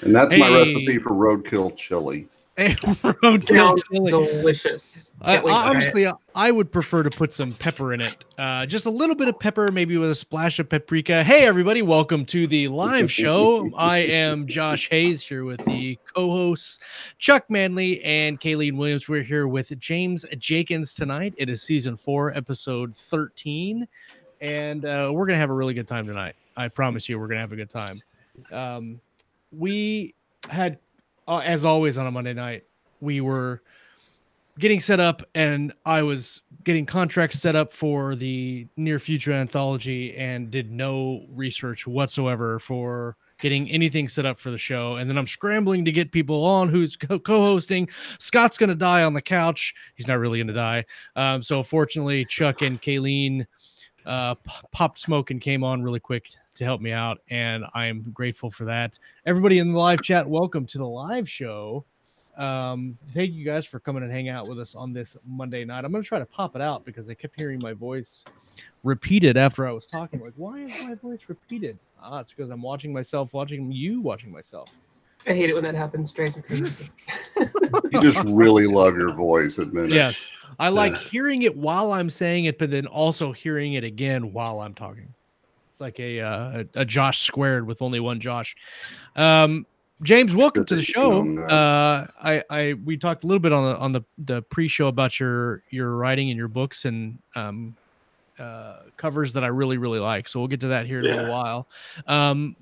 And that's my recipe for roadkill chili. Sounds delicious. Honestly, I would prefer to put some pepper in it. Just a little bit of pepper, maybe with a splash of paprika. Hey, everybody. Welcome to the live show. I am Josh Hayes here with the co-hosts Chuck Manley and Kalene Williams. We're here with James Jakins tonight. It is season 4, episode 13. And we're going to have a really good time tonight. I promise you we're going to have a good time. We had... as always on a Monday night, we were getting set up and I was getting contracts set up for the near future anthology and did no research whatsoever for getting anything set up for the show. And then I'm scrambling to get people on who's co-hosting. Scott's going to die on the couch. He's not really going to die. So fortunately, Chuck and Kalene popped smoke and came on really quick to help me out, and I'm grateful for that. Everybody in the live chat, welcome to the live show. Thank you guys for coming and hang out with us on this Monday night. I'm going to try to pop it out because I kept hearing my voice repeated after I was talking. Like, why is my voice repeated? It's because I'm watching myself, watching myself. I hate it when that happens. Drives me crazy. You just really love your voice, admit it. Yeah, I like hearing it while I'm saying it, but then also hearing it again while I'm talking. It's like a Josh squared with only one Josh. James, welcome to the show. We talked a little bit on the pre-show about your writing and your books and covers that I really like. So we'll get to that here in a little while.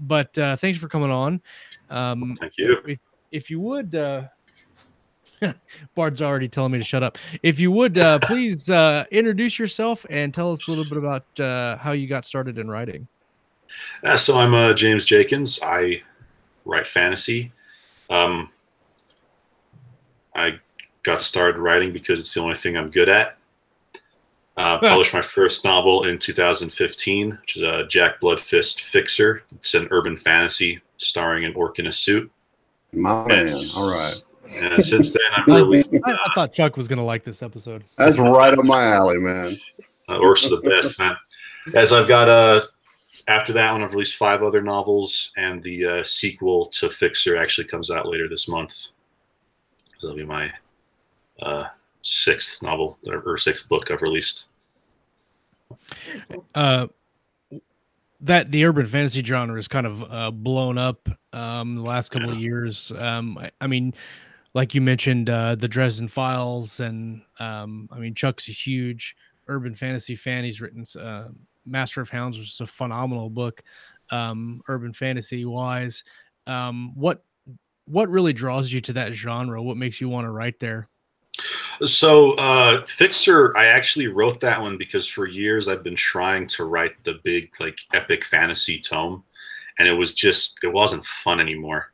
But thanks for coming on. Thank you. If you would. Bard's already telling me to shut up. If you would, please introduce yourself and tell us a little bit about how you got started in writing. So I'm James Jakins. I write fantasy. I got started writing because it's the only thing I'm good at. Published my first novel in 2015, which is Jack Bloodfist Fixer. It's an urban fantasy starring an orc in a suit. My man. All right. And since then, I'm really... I thought Chuck was going to like this episode. That's right up my alley, man. Orcs are the best, man. As I've got, after that one, I've released 5 other novels, and the sequel to Fixer actually comes out later this month. So that'll be my 6th novel, or 6th book I've released. That the urban fantasy genre is kind of blown up the last couple of years. I mean, like you mentioned, the Dresden Files, and I mean, Chuck's a huge urban fantasy fan. He's written Master of Hounds, which is a phenomenal book, urban fantasy wise. What really draws you to that genre? What makes you want to write there? So Fixer, I actually wrote that one because for years I've been trying to write the big, like, epic fantasy tome, and it wasn't fun anymore.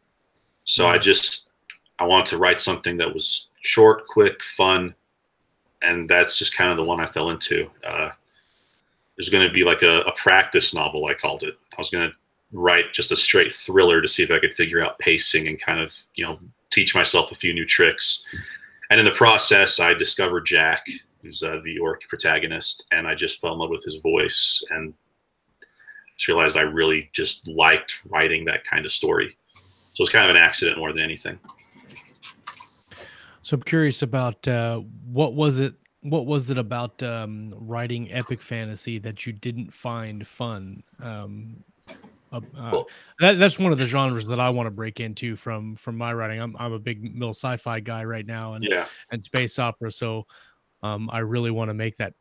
So I wanted to write something that was short, quick, fun, and that's just kind of the one I fell into. It was going to be like a practice novel, I called it. I was going to write just a straight thriller to see if I could figure out pacing and kind of, teach myself a few new tricks. And in the process, I discovered Jack, who's the orc protagonist, and I just fell in love with his voice and just realized I really just liked writing that kind of story. So it's kind of an accident more than anything. So I'm curious about what was it about writing epic fantasy that you didn't find fun? That's one of the genres that I want to break into from my writing. I'm a big middle sci-fi guy right now, and space opera. So I really want to make that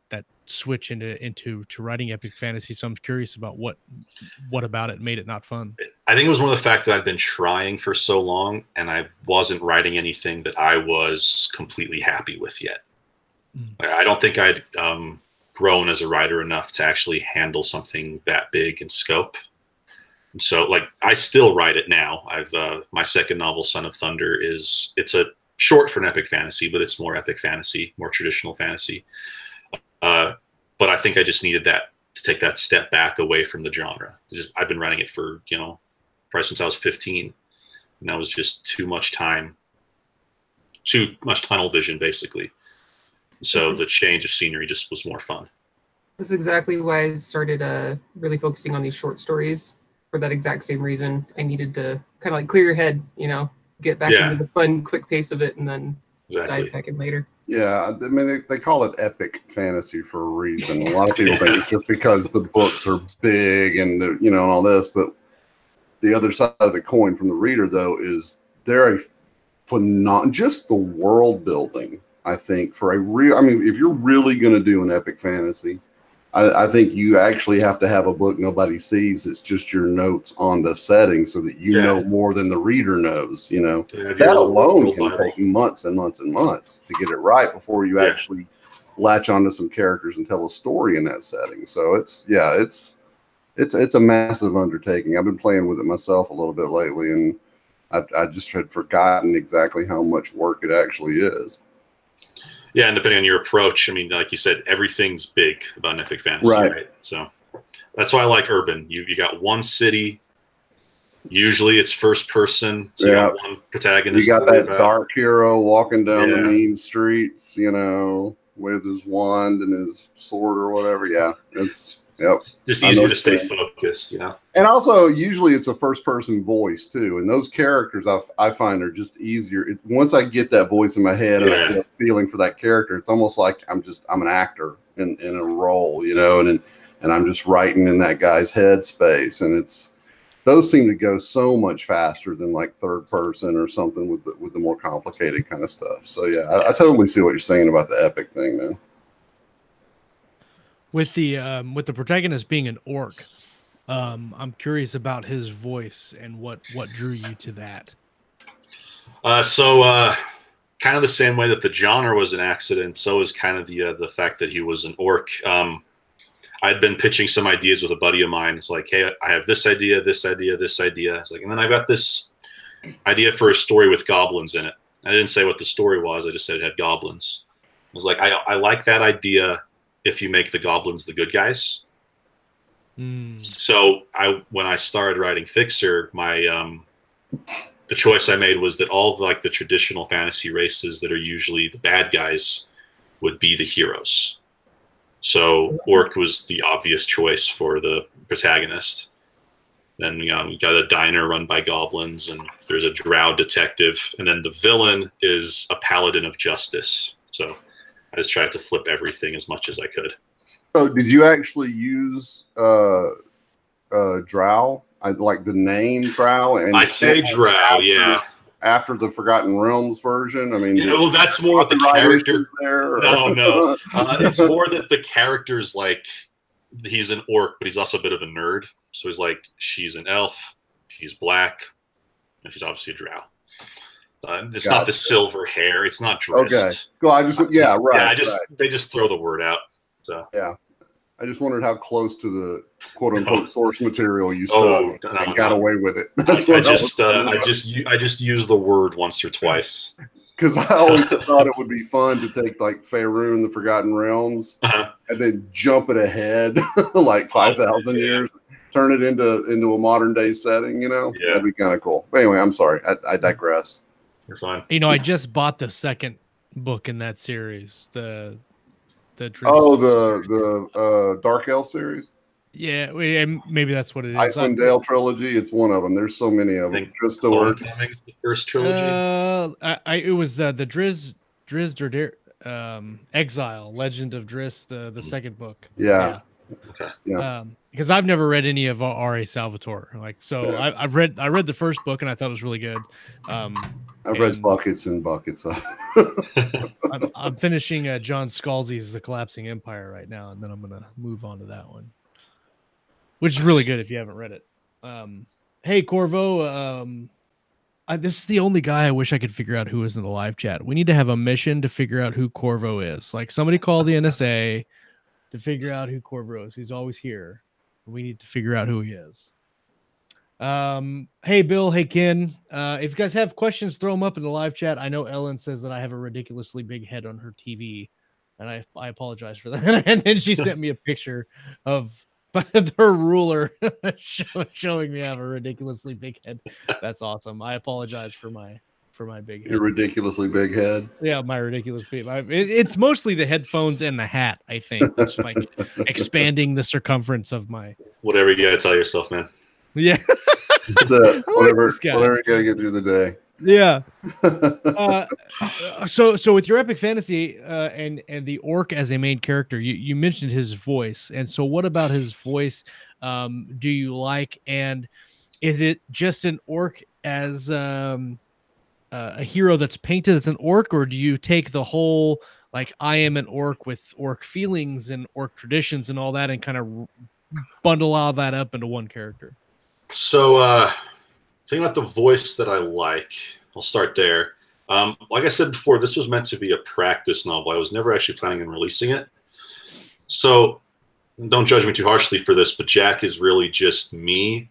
switch into writing epic fantasy. So I'm curious about what about it made it not fun. I think it was one of the fact that I've been trying for so long, and I wasn't writing anything that I was completely happy with yet. I don't think I'd grown as a writer enough to actually handle something that big in scope. And so, like, I still write it now. I've my second novel, Son of Thunder, it's a short for an epic fantasy, but it's more epic fantasy, more traditional fantasy. But I think I just needed that to take that step back away from the genre. I've been writing it for probably since I was 15, and that was just too much tunnel vision, basically. So the change of scenery just was more fun. That's exactly why I started really focusing on these short stories. for that exact same reason. I needed to kind of like clear your head, you know, get back into the fun, quick pace of it, and then dive back in later. Yeah, I mean, they call it epic fantasy for a reason. A lot of people think it's just because the books are big and, you know, and all this. But the other side of the coin from the reader, though, is they're a phenomenal, just the world building, I think, for a real, I mean, if you're really going to do an epic fantasy, I think you actually have to have a book nobody sees. It's just your notes on the setting so that you know more than the reader knows, you know. That alone can take months and months and months to get it right before you actually latch onto some characters and tell a story in that setting. So it's a massive undertaking. I've been playing with it myself a little bit lately, and I just had forgotten exactly how much work it actually is. Yeah, and depending on your approach, I mean, like you said, everything's big about an epic fantasy, right? So that's why I like urban. You got one city. Usually it's first person. So you got one protagonist. You got that dark hero walking down the mean streets, you know, with his wand and his sword or whatever. Yeah, it's just easier to stay focused, you know. And also, usually it's a first-person voice too, and those characters I find are just easier. Once I get that voice in my head and I get a feeling for that character, it's almost like I'm an actor in a role, you know, and I'm just writing in that guy's head space, and those seem to go so much faster than like third person or something with the more complicated kind of stuff. So yeah, I totally see what you're saying about the epic thing, man. With the protagonist being an orc, I'm curious about his voice and what drew you to that. Kind of the same way that the genre was an accident, so is kind of the fact that he was an orc. I'd been pitching some ideas with a buddy of mine. It's like, hey, I have this idea, this idea, this idea. It's like, and then I got this idea for a story with goblins in it. I didn't say what the story was. I just said it had goblins. I was like, I like that idea. If you make the goblins the good guys. So when I started writing Fixer, my the choice I made was that all like the traditional fantasy races that are usually the bad guys would be the heroes. So orc was the obvious choice for the protagonist. Then we got a diner run by goblins, and there's a drow detective, and then the villain is a paladin of justice. So I just tried to flip everything as much as I could. Oh, did you actually use drow? I like the name drow, and I say drow, after the Forgotten Realms version. I mean, well, that's more what the character. No, it's more that the character's like he's an orc, but he's also a bit of a nerd. So he's like, she's an elf, she's black, and she's obviously a drow. It's not the silver hair. It's not dressed. Okay. Well, I just they just throw the word out. So yeah, I just wondered how close to the quote unquote source material you stuck and got away with it. That's what I just used the word once or twice. Because I always thought it would be fun to take like Faerun, the Forgotten Realms, and then jump it ahead like 5,000 years, turn it into a modern day setting. You know, that'd be kind of cool. But anyway, I'm sorry, I digress. You're fine. You know, I just bought the second book in that series. The Dark Elf series. Yeah, maybe that's what it is. Icewind Dale trilogy. It's one of them. There's so many of them. Homecoming is the first trilogy. It was the Driz Exile, Legend of Driz, the second book. Yeah. Okay. Yeah. Because I've never read any of R.A. Salvatore. I read the first book and I thought it was really good. I've read buckets and buckets of. I'm finishing John Scalzi's The Collapsing Empire right now, and then I'm gonna move on to that one, which is really good if you haven't read it. Hey Corvo, this is the only guy I wish I could figure out who is in the live chat. We need to have a mission to figure out who Corvo is. Like somebody call the NSA to figure out who Corvo is. He's always here. We need to figure out who he is. Hey Bill, hey Ken. If you guys have questions, throw them up in the live chat. I know Ellen says that I have a ridiculously big head on her TV, and I apologize for that. And then she sent me a picture of her ruler showing me I have a ridiculously big head. That's awesome. I apologize for my big head. Your ridiculously big head. Yeah, my ridiculous big. It's mostly the headphones and the hat. I think that's like expanding the circumference of my. Whatever you gotta tell yourself, man. Yeah. So whatever this guy. you gotta get through the day. Yeah. So with your epic fantasy and the orc as a main character, you mentioned his voice, and so what about his voice do you like, and is it just an orc as a hero that's painted as an orc, or do you take the whole like I am an orc with orc feelings and orc traditions and all that and kind of bundle all that up into one character? So thinking about the voice that I like, I'll start there. Like I said before, this was meant to be a practice novel. I was never actually planning on releasing it. So don't judge me too harshly for this, but Jack is really just me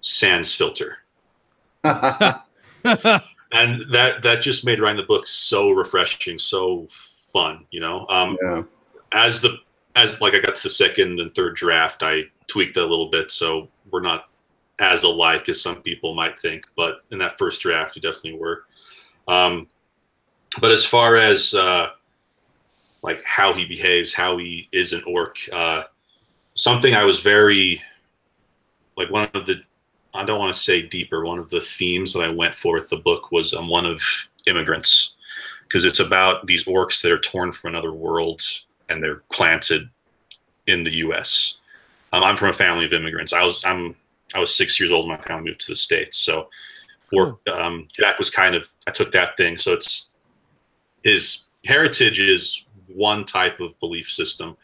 sans filter. And that just made writing the book so refreshing, so fun, you know. Yeah. As like I got to the second and third draft, I tweaked it a little bit, so we're not as alike as some people might think. But in that first draft, we definitely were. But as far as like how he behaves, how he is an orc, something I was very like one of the, I don't want to say deeper, one of the themes that I went for with the book was one of immigrants, because it's about these orcs that are torn from another world and they're planted in the U.S. I'm from a family of immigrants. I was 6 years old when my family moved to the States. So Jack was kind of, I took that thing. So it's, his heritage is one type of belief system,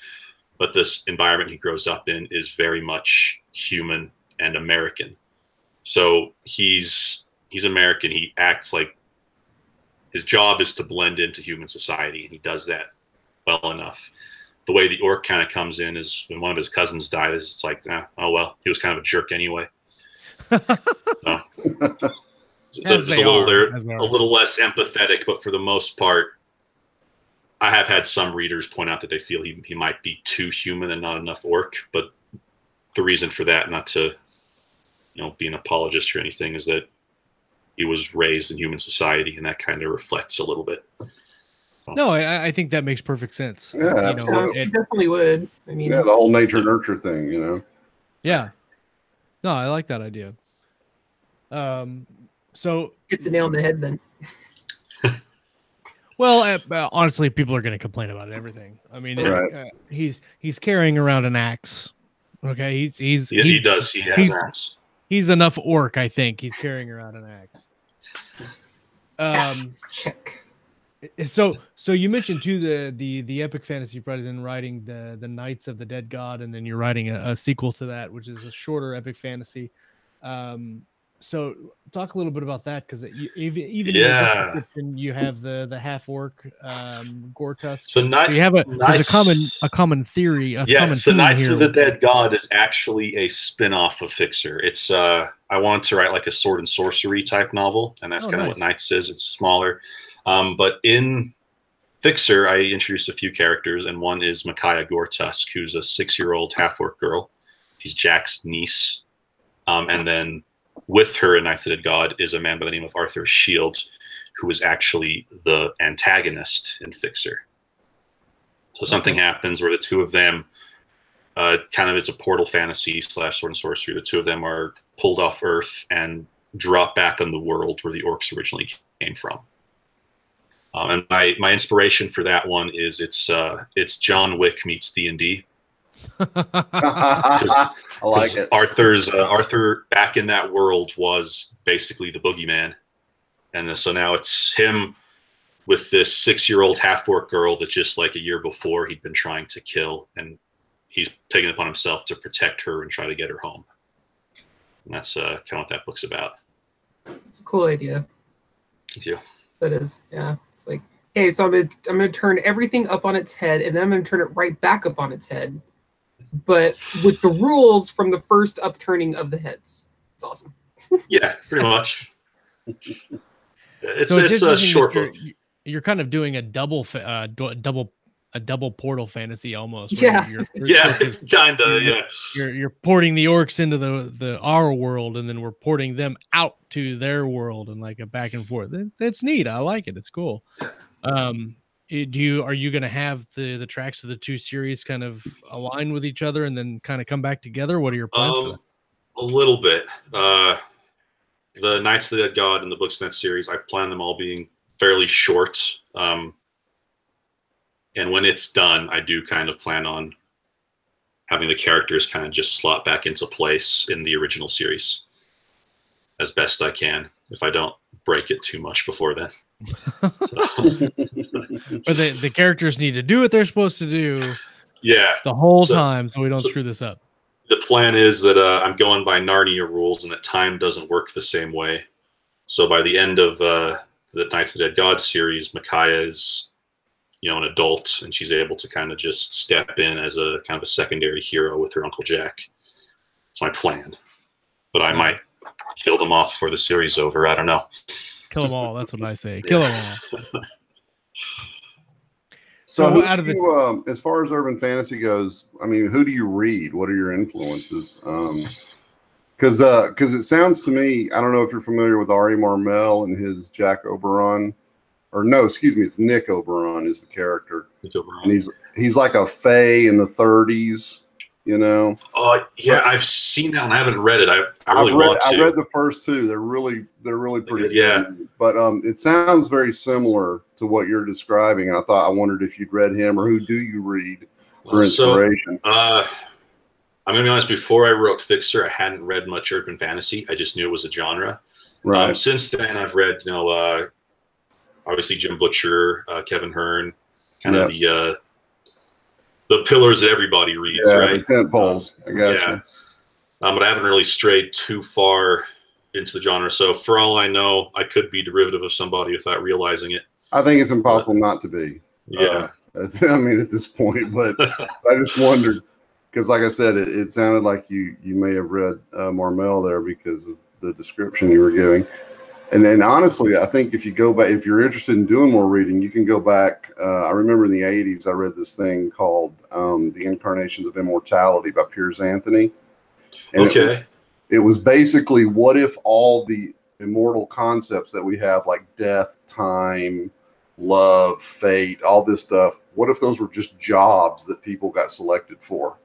but this environment he grows up in is very much human and American. So he's American. He acts like his job is to blend into human society, and he does that well enough. The way the orc kind of comes in is when one of his cousins died, is it's like, oh well, he was kind of a jerk anyway. So it's a little less empathetic, but for the most part, I have had some readers point out that they feel he might be too human and not enough orc. But the reason for that, not to be an apologist or anything, is that he was raised in human society, and that kind of reflects a little bit. No, I think that makes perfect sense. Yeah, absolutely. It definitely would. I mean, yeah, the whole nature nurture thing, Yeah. No, I like that idea. So hit the nail on the head then. Well, honestly, people are going to complain about everything. I mean, right. He's carrying around an axe. Okay, he has an axe. He's enough orc, I think. He's carrying around an axe. Check. So you mentioned too the epic fantasy you've been writing the Knights of the Dead God, and then you're writing a sequel to that, which is a shorter epic fantasy. So talk a little bit about that, because even in the description you have the half orc Gortusk. So there's a common theory. The Knights of the Dead God is actually a spin-off of Fixer. It's I wanted to write like a sword and sorcery type novel, and that's kind of what Knights is. It's smaller. But in Fixer, I introduced a few characters, and one is Micaiah Gortusk, who's a 6-year-old half-orc girl. She's Jack's niece. And then with her in Knights of the Dead God is a man by the name of Arthur Shields, who is actually the antagonist in Fixer. So something happens where the two of them, kind of it's a portal fantasy / sword and sorcery. The two of them are pulled off Earth and drop back on the world where the orcs originally came from. And my inspiration for that one is it's John Wick meets D&D. I like it. Arthur back in that world was basically the boogeyman, and so now it's him with this 6-year-old half-orc girl that just like a year before he'd been trying to kill, and he's taken it upon himself to protect her and try to get her home. And that's kind of what that book's about. It's a cool idea. Thank you. That is, yeah. It's like, hey, so I'm gonna turn everything up on its head, and then I'm gonna turn it right back up on its head, but with the rules from the first upturning of the heads. It's awesome. Yeah, pretty much. It's a short book. You're kind of doing a double portal fantasy almost. Yeah. You're porting the orcs into our world, and then we're porting them out to their world, and like a back and forth. That's neat. I like it. It's cool. Are you going to have the tracks of the two series kind of align with each other and then kind of come back together? What are your plans for that? A little bit. The Knights of the Dead God and the books in that series, I plan them all being fairly short. And when it's done, I do kind of plan on having the characters kind of just slot back into place in the original series as best I can, if I don't break it too much before then. But the characters need to do what they're supposed to do. Yeah, the whole time, so we don't screw this up. The plan is that I'm going by Narnia rules, and that time doesn't work the same way. So by the end of the Knights of the Dead God series, Micaiah is, an adult, and she's able to kind of just step in as a kind of a secondary hero with her Uncle Jack. It's my plan, but I might kill them off before the series over. I don't know. Kill them all. That's what I say. Kill them all. So out of the, as far as urban fantasy goes, I mean, who do you read? What are your influences? Because it sounds to me, I don't know if you're familiar with Ari Marmel and his Jack Oberon, or no, excuse me, it's Nick Oberon is the character, and he's like a fae in the 30s, Yeah, I've seen that one. I haven't read it. I really want to. I read the first two. They're really pretty good. Yeah. But it sounds very similar to what you're describing. I wondered if you'd read him, or who do you read for inspiration? I'm gonna be honest. Before I wrote Fixer, I hadn't read much urban fantasy. I just knew it was a genre. Right. Since then, I've read, obviously Jim Butcher, Kevin Hearn, kind of the pillars that everybody reads, right? The tent poles. I got you. But I haven't really strayed too far into the genre. So for all I know, I could be derivative of somebody without realizing it. I think it's impossible not to be. Yeah. I mean, at this point, but I just wondered, because like I said, it sounded like you may have read Marmel there because of the description you were giving. And then honestly, I think if you go back, if you're interested in doing more reading, you can go back. I remember in the 80s, I read this thing called The Incarnations of Immortality by Piers Anthony. And it was basically, what if all the immortal concepts that we have, like death, time, love, fate, all this stuff, what if those were just jobs that people got selected for?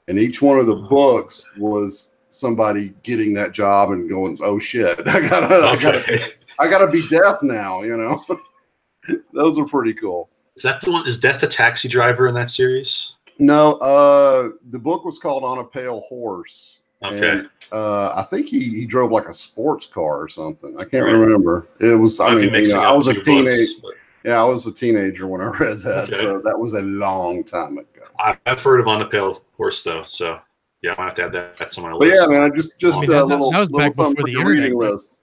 And each one of the books was somebody getting that job and going, oh shit, I gotta be death now, Those are pretty cool. Is that the one? Is Death a taxi driver in that series? No, the book was called On a Pale Horse. Okay. And, I think he drove like a sports car or something. I can't remember. It was, I was a teenager. Yeah, I was a teenager when I read that. So that was a long time ago. I've heard of On a Pale Horse though. So yeah, I have to add that to my list. But yeah, man, just that was back before the reading list.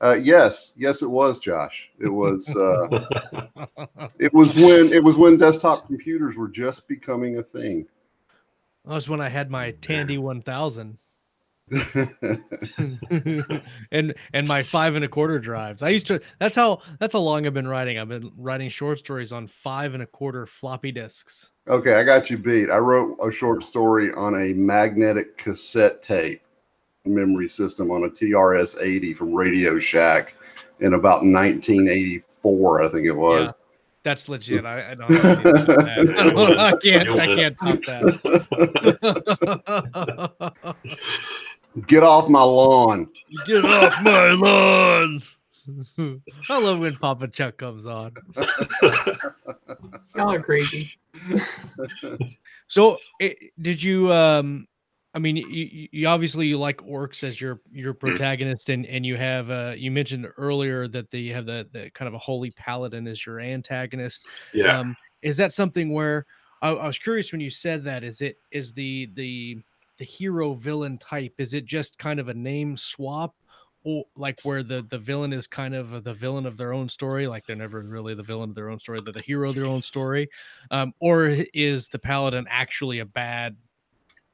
Yes, it was, Josh. It was. it was when desktop computers were just becoming a thing. That was when I had my Tandy 1000. and my 5 1/4 drives. I used to. That's how long I've been writing. I've been writing short stories on 5 1/4 floppy disks. Okay, I got you beat. I wrote a short story on a magnetic cassette tape memory system on a TRS-80 from Radio Shack in about 1984, I think it was. Yeah, that's legit. I don't have to top that. I can't top that. Get off my lawn. Get off my lawn. I love when Papa Chuck comes on. Y'all are crazy. So, did you? I mean, you obviously you like orcs as your protagonist, and you have you mentioned earlier that you have the kind of a holy paladin as your antagonist. Yeah. Is that something where I was curious when you said that? Is the hero villain type? Is it just kind of a name swap? Or like where the villain is kind of the villain of their own story, like they're never really the villain of their own story, they're the hero of their own story, or is the paladin actually a bad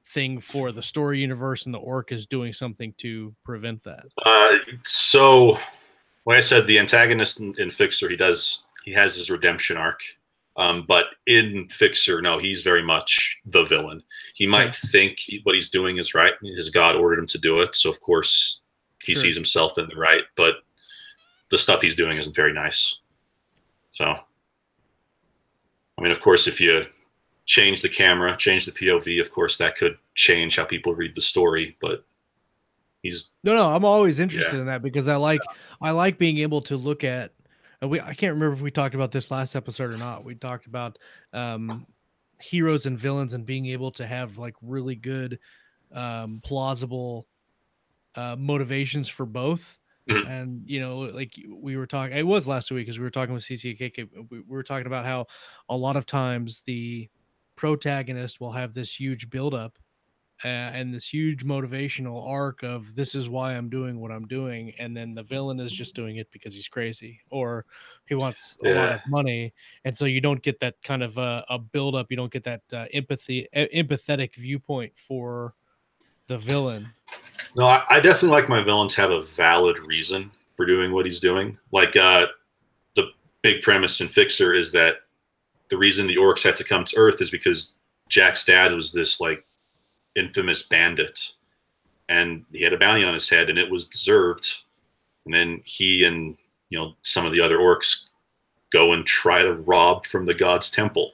thing for the story universe, and the orc is doing something to prevent that? So, like I said, the antagonist in Fixer, he has his redemption arc, but in Fixer, no, he's very much the villain. He might think what he's doing is right. His God ordered him to do it, so of course he sees himself in the right, but the stuff he's doing isn't very nice. So, I mean, of course, if you change the camera, change the POV, of course, that could change how people read the story. But No, I'm always interested in that because I like being able to look at. I can't remember if we talked about this last episode or not. We talked about heroes and villains and being able to have like really good, plausible motivations for both. Mhm. And like we were talking, it was last week as we were talking with CCKK. We were talking about how a lot of times the protagonist will have this huge buildup and this huge motivational arc of this is why I'm doing what I'm doing, and then the villain is just doing it because he's crazy or he wants a lot of money, and so you don't get that kind of a build up. You don't get that empathetic viewpoint for the villain. No, I definitely like my villain to have a valid reason for doing what he's doing. Like the big premise in Fixer is that the reason the orcs had to come to Earth is because Jack's dad was this like infamous bandit, and he had a bounty on his head, and it was deserved. And then he and some of the other orcs go and try to rob from the god's temple,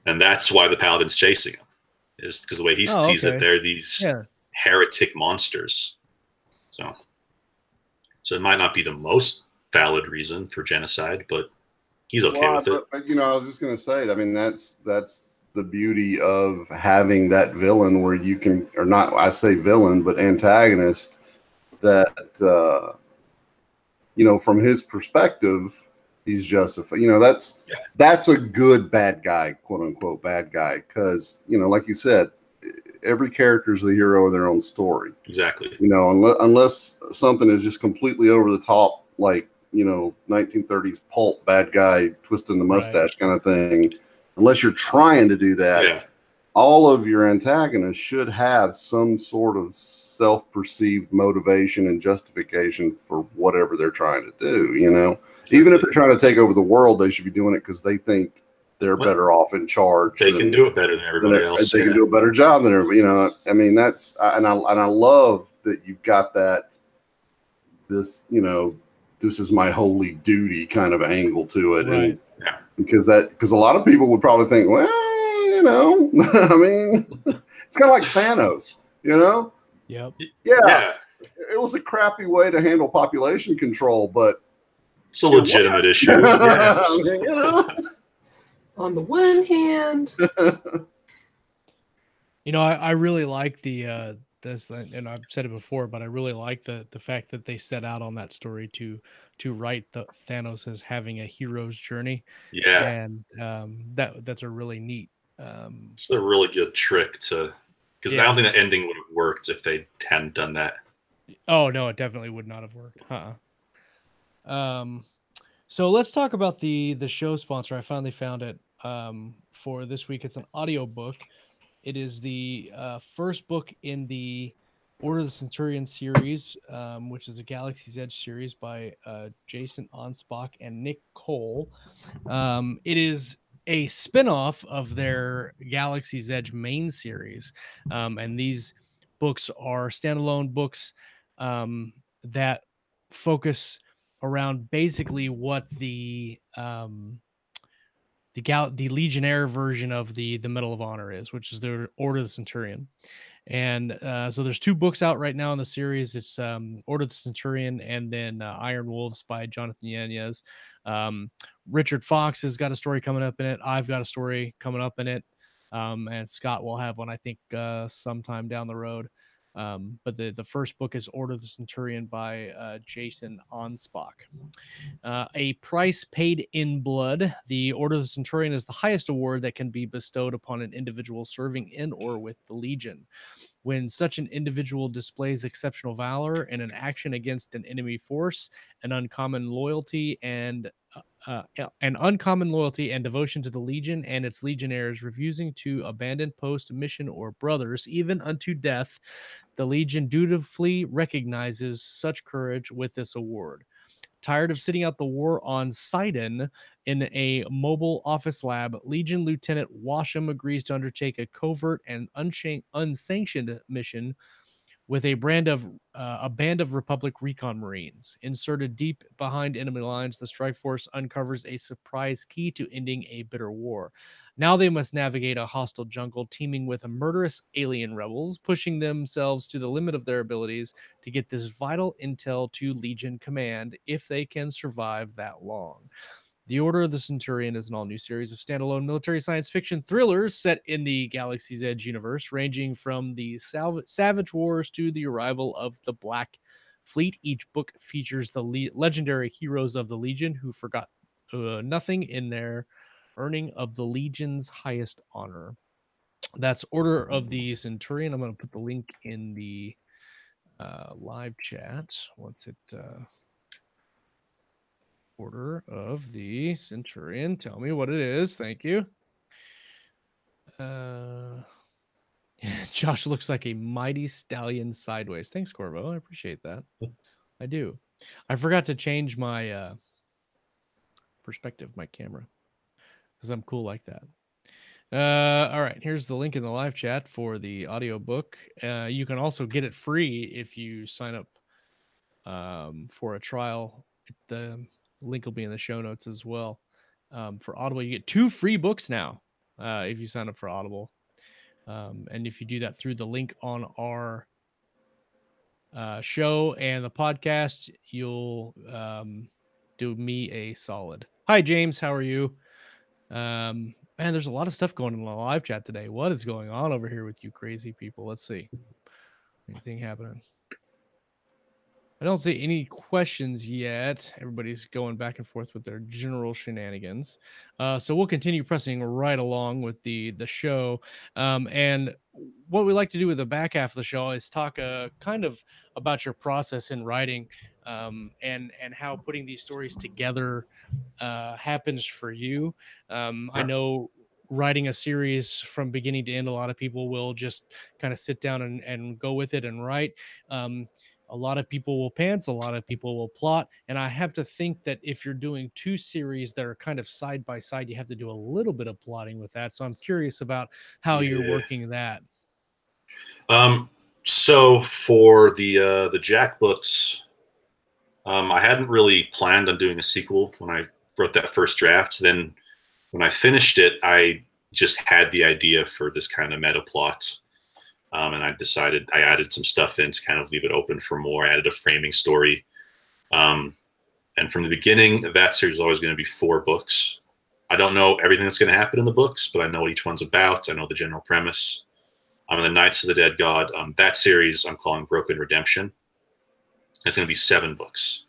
and that's why the paladin's chasing him. Is because the way he sees it, they're these heretic monsters. So it might not be the most valid reason for genocide, but he's okay with it. But I was just gonna say, I mean, that's the beauty of having that villain where you can, or not, I say villain, but antagonist that, from his perspective, he's justified. That's a good bad guy, quote unquote bad guy. Cause like you said, every character is the hero of their own story. Exactly. Unless something is just completely over the top, like, 1930s pulp bad guy twisting the mustache kind of thing. Unless you're trying to do that, all of your antagonists should have some sort of self-perceived motivation and justification for whatever they're trying to do. Even if they're trying to take over the world, they should be doing it because they think they're better off in charge. They can do it better than everybody else. They can do a better job than everybody. I mean, that's and I love that you've got that. This is my holy duty kind of angle to it, right. Because a lot of people would probably think, well, I mean, it's kind of like Thanos, Yep. Yeah. It was a crappy way to handle population control, but it's a legitimate issue. On the one hand, I really like the this, and I've said it before, but I really like the fact that they set out on that story to write the Thanos as having a hero's journey. Yeah, and that's a really neat. It's a really good trick because I don't think the ending would have worked if they hadn't done that. Oh no, it definitely would not have worked. So let's talk about the show sponsor. I finally found it for this week. It's an audiobook. It is the first book in the Order of the Centurion series, which is a Galaxy's Edge series by Jason Anspach and Nick Cole. It is a spinoff of their Galaxy's Edge main series. And these books are standalone books that focus around basically what the legionnaire version of the Medal of Honor is, which is the Order of the Centurion. And so there's 2 books out right now in the series. It's Order of the Centurion and then Iron Wolves by Jonathan Yanez. Richard Fox has got a story coming up in it. I've got a story coming up in it. And Scott will have one, I think, sometime down the road. But the first book is Order of the Centurion by Jason Anspach. A price paid in blood. The Order of the Centurion is the highest award that can be bestowed upon an individual serving in or with the Legion. When such an individual displays exceptional valor in an action against an enemy force, an uncommon loyalty and devotion to the Legion and its legionnaires, refusing to abandon post, mission, or brothers, even unto death, the Legion dutifully recognizes such courage with this award. Tired of sitting out the war on Psydon in a mobile office lab, Legion Lieutenant Washam agrees to undertake a covert and unsanctioned mission with a band of Republic Recon Marines. Inserted deep behind enemy lines, the strike force uncovers a surprise key to ending a bitter war. Now they must navigate a hostile jungle teeming with murderous alien rebels, pushing themselves to the limit of their abilities to get this vital intel to Legion Command if they can survive that long. The Order of the Centurion is an all-new series of standalone military science fiction thrillers set in the Galaxy's Edge universe, ranging from the Savage Wars to the arrival of the Black Fleet. Each book features the legendary heroes of the Legion who forgot nothing in their earning of the Legion's highest honor. That's Order of the Centurion. I'm going to put the link in the live chat. What's it? Order of the Centurion. Tell me what it is. Thank you. Josh looks like a mighty stallion sideways. Thanks, Corvo. I appreciate that. I do. I forgot to change my perspective, my camera, because I'm cool like that. All right. Here's the link in the live chat for the audiobook. You can also get it free if you sign up for a trial. The link will be in the show notes as well. For Audible, you get 2 free books now if you sign up for Audible. And if you do that through the link on our show and the podcast, you'll do me a solid. Hi, James. How are you? Man, there's a lot of stuff going on in the live chat today. What is going on over here with you crazy people? Let's see. Anything happening? I don't see any questions yet. Everybody's going back and forth with their general shenanigans. So we'll continue pressing right along with the show. And what we like to do with the back half of the show is talk kind of about your process in writing and how putting these stories together happens for you. I know writing a series from beginning to end, a lot of people will just kind of sit down and go with it and write. A lot of people will pants, a lot of people will plot. And I have to think that if you're doing 2 series that are kind of side by side, you have to do a little bit of plotting with that. So I'm curious about how you're working that. So for the Jack books, I hadn't really planned on doing a sequel when I wrote that first draft. Then when I finished it, I just had the idea for this kind of meta plot. And I decided I added some stuff in to kind of leave it open for more. I added a framing story. And from the beginning, that series is always going to be 4 books. I don't know everything that's going to happen in the books, but I know what each one's about. I know the general premise. I'm in the Knights of the Dead God. That series I'm calling Broken Redemption. It's going to be 7 books.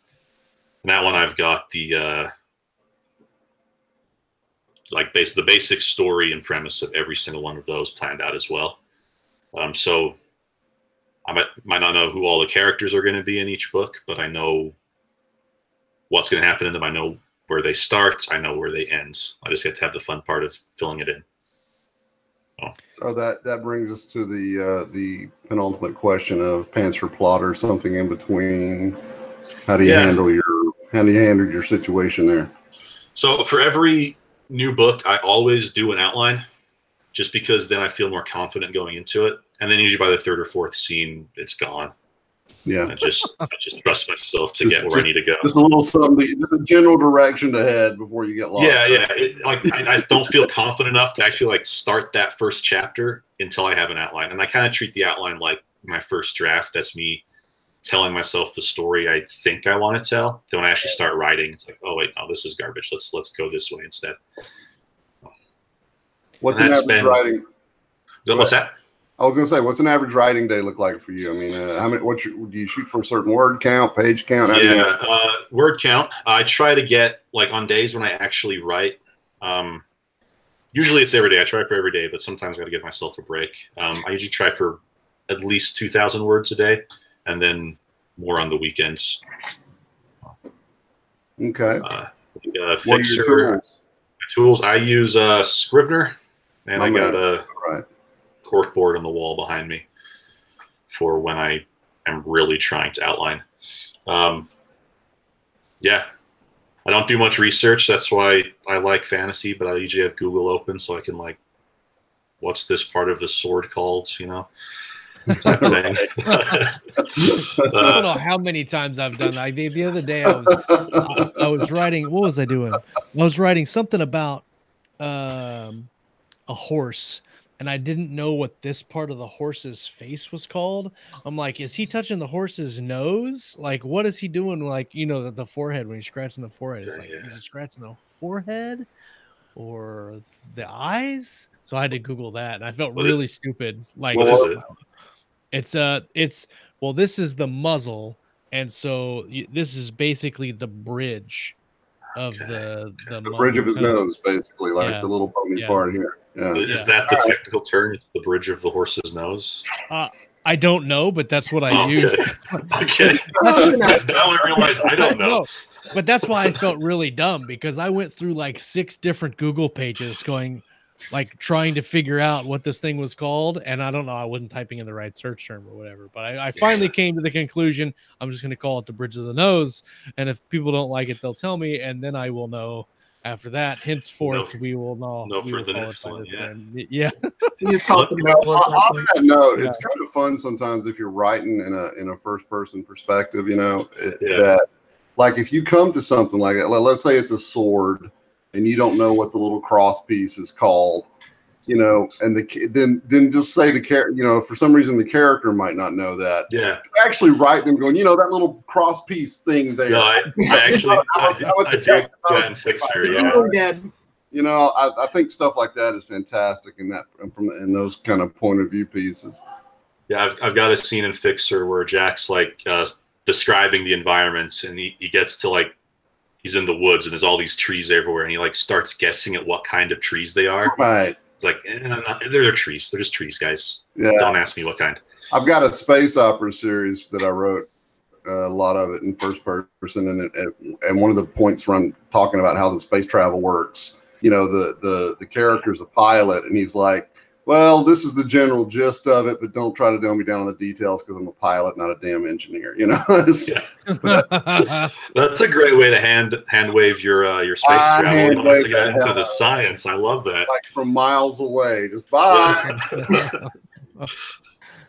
And that one I've got the the basic story and premise of every single one of those planned out as well. So I might not know who all the characters are going to be in each book, but I know what's going to happen in them. I know where they start. I know where they end. I just get to have the fun part of filling it in. So that brings us to the penultimate question of pants for plot or something in between. How do you handle your situation there? So for every new book, I always do an outline, just because then I feel more confident going into it. And then usually by the 3rd or 4th scene, it's gone. Yeah. I just trust myself to get where I need to go. Just a little something, a general direction to head before you get lost. Yeah. I don't feel confident enough to actually start that first chapter until I have an outline. And I kind of treat the outline like my first draft. That's me telling myself the story I think I want to tell. Then when I actually start writing, it's like, oh wait, no, this is garbage. Let's go this way instead. What's an average writing? What's that? I was going to say, what's an average writing day look like for you? I mean, how many? Do you shoot for a certain word count, page count? Word count. I try to get on days when I actually write. Usually it's every day. I try for every day, but sometimes I got to give myself a break. I usually try for at least 2,000 words a day, and then more on the weekends. Okay. Fixer tools. I use Scrivener, and I got a cork board on the wall behind me for when I am really trying to outline. I don't do much research. That's why I like fantasy, but I usually have Google open so I can what's this part of the sword called, type thing. I don't know how many times I've done that. The other day I was writing. What was I doing? I was writing something about a horse, and I didn't know what this part of the horse's face was called. I'm like, is he touching the horse's nose? Like, what is he doing? Like, you know, the forehead, when he's scratching the forehead, it's like, is he scratching the forehead or the eyes? So I had to Google that, and I felt really stupid. Like, what is it? It's well, this is the muzzle, and so this is basically the bridge of the bridge of his nose, basically, like the little bony part here. Yeah. Is that the technical term? It's the bridge of the horse's nose? I don't know, but that's what I used. Okay. Now I realize I don't know. But that's why I felt really dumb, because I went through like 6 different Google pages going, like, trying to figure out what this thing was called. And I don't know, I wasn't typing in the right search term or whatever. But I finally came to the conclusion, I'm just going to call it the bridge of the nose. And if people don't like it, they'll tell me. And then I will know after that. Henceforth, we will know. No, for the next one. Yeah. You just call it the on that note, it's kind of fun sometimes if you're writing in a first person perspective, you know, that, like, if you come to something like that, let's say it's a sword and you don't know what the little cross piece is called, you know, and then just say the character, you know, for some reason the character might not know that. Yeah. Actually write them going, you know, that little cross piece thing there. No, I actually I do that in Fixer. Yeah. You know, I think stuff like that is fantastic in those kind of point of view pieces. Yeah, I've got a scene in Fixer where Jack's like describing the environment, and he gets to, like, he's in the woods and there's all these trees everywhere, and he like starts guessing at what kind of trees they are. Right. It's like, they're trees. They're just trees, guys. Yeah. Don't ask me what kind. I've got a space opera series that I wrote, a lot of it in first person, and one of the points where I'm talking about how the space travel works, you know, the character's a pilot, and he's like, well, this is the general gist of it, but don't try to dumb me down on the details because I'm a pilot, not a damn engineer, you know. That's a great way to hand wave your space travel. You don't have to get into the science. I love that. Like from miles away, just bye.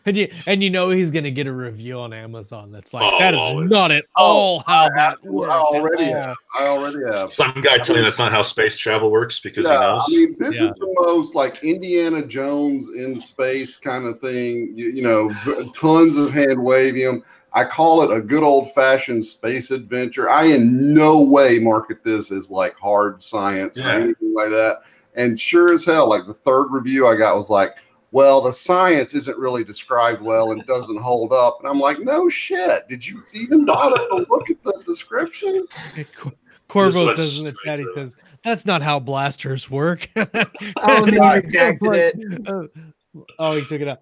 Yeah. And you know he's gonna get a review on Amazon that's like, that is not at all how that works. I already have. Some guy telling you that's not how space travel works because he knows. I mean, this is the most like Indiana Jones in space kind of thing. You know, tons of hand waving. I call it a good old fashioned space adventure. I in no way market this as like hard science or anything like that. And sure as hell, like the third review I got was like, well, the science isn't really described well and doesn't hold up. And I'm like, no shit. Did you even bother to look at the description? Corvo says in the chat, he says, that's not how blasters work. Oh, he rejected it. Oh, he took it out.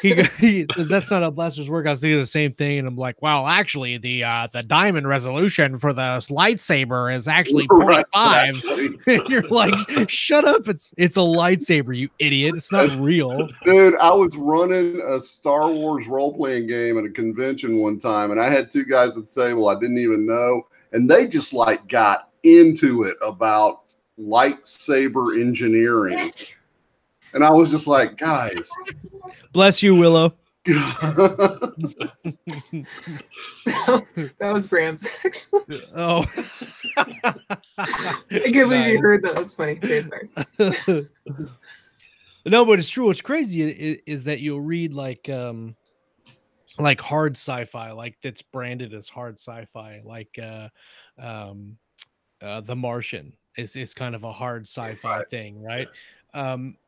He that's not how blasters work. I was thinking the same thing, and I'm like, wow, actually, the diamond resolution for the lightsaber is actually 0.5. You're like, shut up! It's a lightsaber, you idiot. It's not real, dude. I was running a Star Wars role playing game at a convention one time, and I had 2 guys at the table I didn't even know, and they just like got into it about lightsaber engineering. And I was just like, guys. Bless you, Willow. That was Bram's. Oh. I can't believe you heard that. That's funny. No, but it's true. What's crazy is that you'll read like hard sci-fi, like that's branded as hard sci-fi, like The Martian is kind of a hard sci-fi thing, right?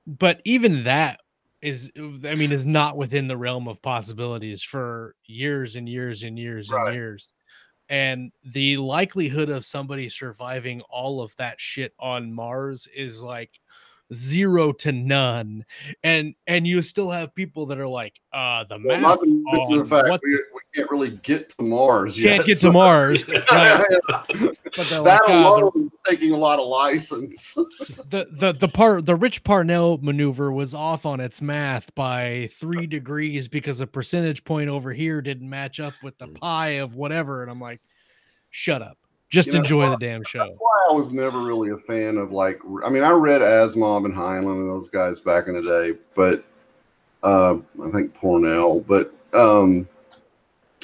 But even that is not within the realm of possibilities for years and years and years and years. And the likelihood of somebody surviving all of that shit on Mars is like 0 to none. And you still have people that are like, the math on the fact we can't really get to Mars yet. Can't get to Mars. Right? But that like, alone is taking a lot of license. The Rich Parnell maneuver was off on its math by 3 degrees because a percentage point over here didn't match up with the pi of whatever. And I'm like, shut up. Just enjoy the damn show. That's why I was never really a fan of, like, I mean, I read Asimov and Heinlein and those guys back in the day, but I think Pornell, but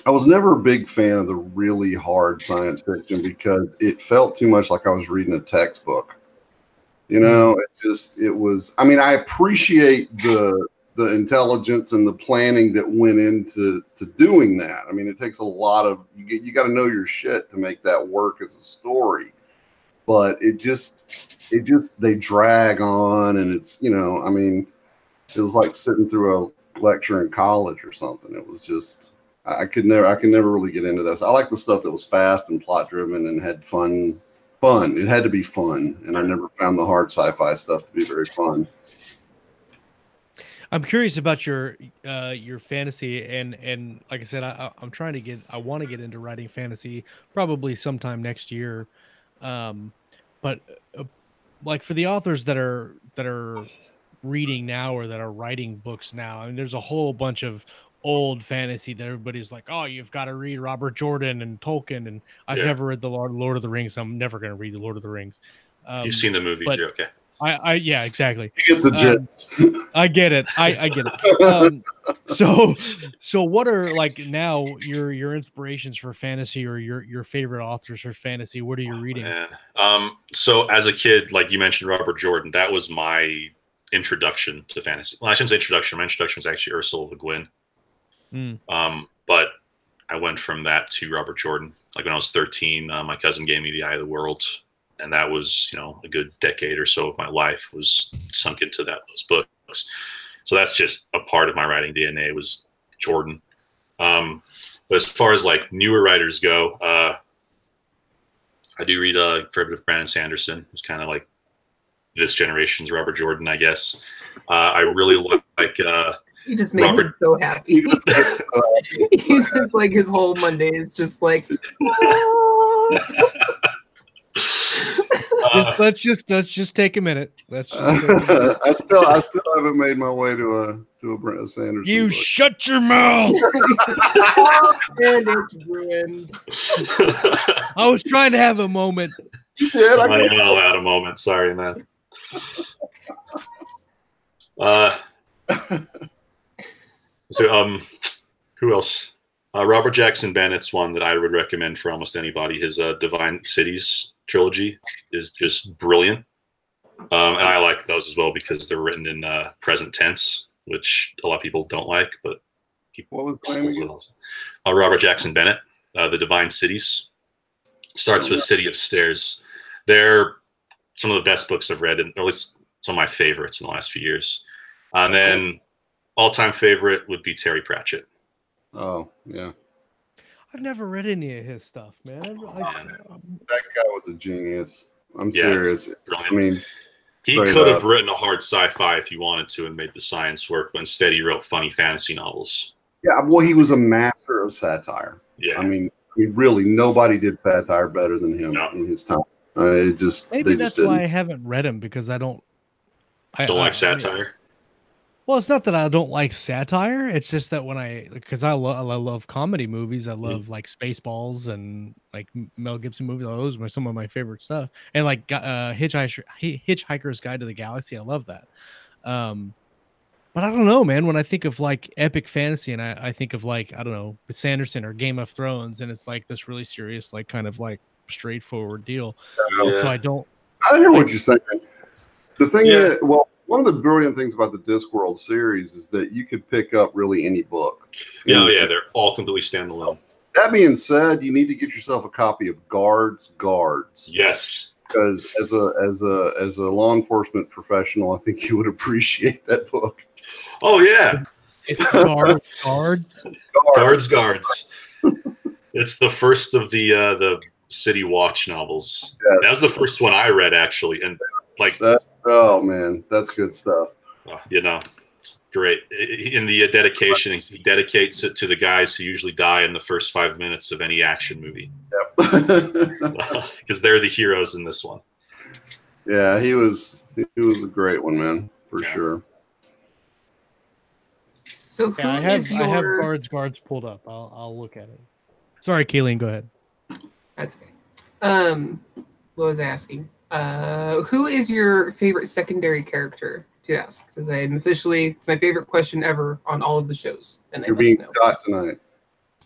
I was never a big fan of the really hard science fiction because it felt too much like I was reading a textbook. You know, it was, I mean, I appreciate the intelligence and the planning that went into doing that. I mean, it takes a lot of, you got to know your shit to make that work as a story. But they drag on, and it's, you know, I mean, it was like sitting through a lecture in college or something. It was just, I could never really get into this. I like the stuff that was fast and plot driven and had fun. It had to be fun, and I never found the hard sci-fi stuff to be very fun. I'm curious about your fantasy, and like I said, I want to get into writing fantasy probably sometime next year. But like for the authors that are reading now or that are writing books now, I mean, there's a whole bunch of old fantasy that everybody's like, oh, you've got to read Robert Jordan and Tolkien, and I've never read the Lord of the Rings. I'm never going to read the Lord of the Rings. You've seen the movies, you're okay. Yeah, exactly. You get the gist. I get it. I get it. So what are like now your inspirations for fantasy, or your favorite authors for fantasy? What are you reading? So as a kid, like you mentioned, Robert Jordan, that was my introduction to fantasy. Well, I shouldn't say introduction. My introduction was actually Ursula Le Guin. But I went from that to Robert Jordan. Like when I was 13, my cousin gave me The Eye of the World, and that was, you know, a good decade or so of my life was sunk into those books. So that's just a part of my writing DNA was Jordan. But as far as like newer writers go, I do read a fair bit of Brandon Sanderson, who's kind of like this generation's Robert Jordan, I guess. I really like he just made him so happy. He just like his whole Monday is just like. Let's just take a minute. I still haven't made my way to a Brandon Sanderson. You book. Shut your mouth. And it's ruined. I was trying to have a moment. You did. I might not allow a moment. Sorry, man. So, who else? Robert Jackson Bennett's one that I would recommend for almost anybody. His Divine Cities trilogy is just brilliant. And I like those as well because they're written in present tense, which a lot of people don't like. But what was the name again? Robert Jackson Bennett, The Divine Cities. Starts with City of Stairs. They're some of the best books I've read, and or at least some of my favorites in the last few years. And then all-time favorite would be Terry Pratchett. Oh, yeah. I've never read any of his stuff, man. That guy was a genius. I'm serious. Brilliant. I mean, he could have written a hard sci-fi if he wanted to and made the science work, but instead he wrote funny fantasy novels. Yeah, well, he was a master of satire. Yeah. I mean, really, nobody did satire better than him in his time. Maybe that's why I haven't read him, because I don't like satire. Well, it's not that I don't like satire. It's just that because I love comedy movies. I love like Spaceballs and like Mel Gibson movies. Those are some of my favorite stuff. And like Hitchhiker's Guide to the Galaxy. I love that. But I don't know, man. When I think of like epic fantasy, and I think of like, I don't know, Sanderson or Game of Thrones, and it's like this really serious, like kind of like straightforward deal. So I hear what you're saying. The thing is, well, one of the brilliant things about the Discworld series is that you could pick up really any book. They're all completely standalone. That being said, you need to get yourself a copy of Guards. Yes. Because as a law enforcement professional, I think you would appreciate that book. Oh yeah. It's Guards. It's the first of the City Watch novels. Yes. That was the first one I read, actually, and like oh man, that's good stuff. It's great. In the dedication, he dedicates it to the guys who usually die in the first 5 minutes of any action movie. Yep. Because they're the heroes in this one. Yeah, he was a great one, man, for sure. So I have Guards pulled up. I'll look at it. Sorry, Kalene, go ahead. That's okay. What was I asking? Who is your favorite secondary character to ask because I'm officially, it's my favorite question ever on all of the shows. And You're being Scott tonight.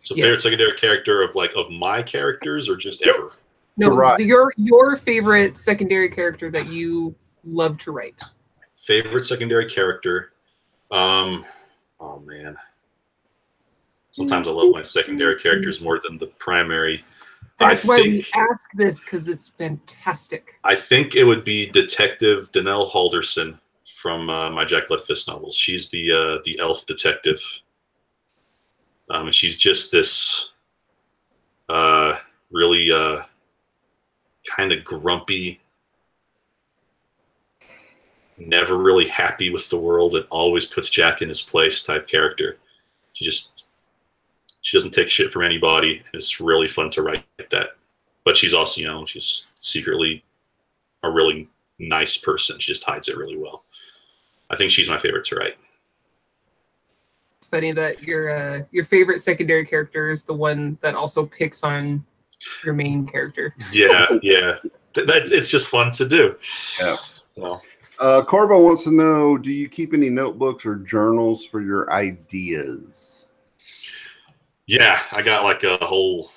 So Yes. favorite secondary character of my characters or just ever? No, write. your favorite secondary character that you love to write. Favorite secondary character. Oh man. Sometimes I love my secondary characters more than the primary. That's why we ask this, because it's fantastic. I think it would be Detective Danelle Halderson from my Jack Bloodfist novels. She's the elf detective. And she's just this really kind of grumpy, never really happy with the world, and always puts Jack in his place type character. She doesn't take shit from anybody, and it's really fun to write that. But she's also, she's secretly a really nice person. She just hides it really well. I think she's my favorite to write. It's funny that your favorite secondary character is the one that also picks on your main character. Yeah. It's just fun to do. Yeah. Well, Corbo wants to know, do you keep any notebooks or journals for your ideas? yeah, I got like a whole,